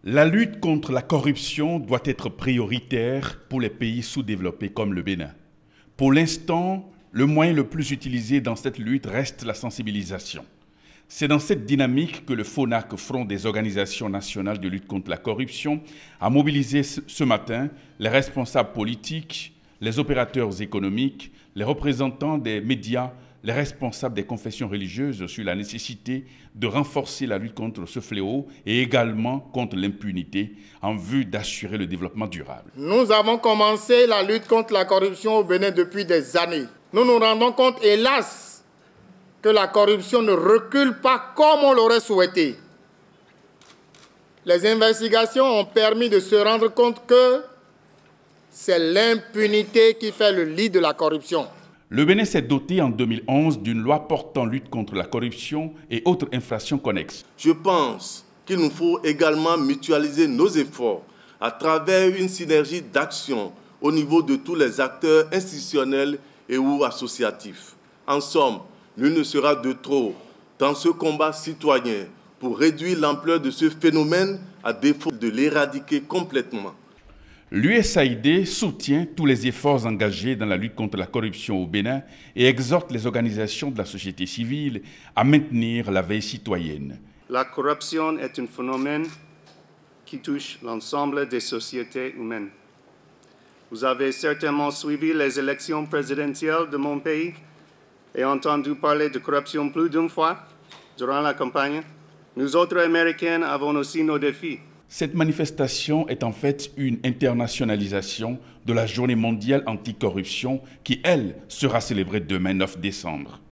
La lutte contre la corruption doit être prioritaire pour les pays sous-développés comme le Bénin. Pour l'instant, le moyen le plus utilisé dans cette lutte reste la sensibilisation. C'est dans cette dynamique que le FONAC, Front des organisations nationales de lutte contre la corruption, a mobilisé ce matin les responsables politiques, les opérateurs économiques, les représentants des médias, les responsables des confessions religieuses sur la nécessité de renforcer la lutte contre ce fléau et également contre l'impunité en vue d'assurer le développement durable. Nous avons commencé la lutte contre la corruption au Bénin depuis des années. Nous nous rendons compte, hélas, que la corruption ne recule pas comme on l'aurait souhaité. Les investigations ont permis de se rendre compte que c'est l'impunité qui fait le lit de la corruption. Le Bénin s'est doté en 2011 d'une loi portant lutte contre la corruption et autres infractions connexes. Je pense qu'il nous faut également mutualiser nos efforts à travers une synergie d'action au niveau de tous les acteurs institutionnels et ou associatifs. En somme, nul ne sera de trop dans ce combat citoyen pour réduire l'ampleur de ce phénomène à défaut de l'éradiquer complètement. L'USAID soutient tous les efforts engagés dans la lutte contre la corruption au Bénin et exhorte les organisations de la société civile à maintenir la veille citoyenne. La corruption est un phénomène qui touche l'ensemble des sociétés humaines. Vous avez certainement suivi les élections présidentielles de mon pays et entendu parler de corruption plus d'une fois durant la campagne. Nous autres Américains avons aussi nos défis. Cette manifestation est en fait une internationalisation de la Journée mondiale anticorruption qui, elle, sera célébrée demain 9 décembre.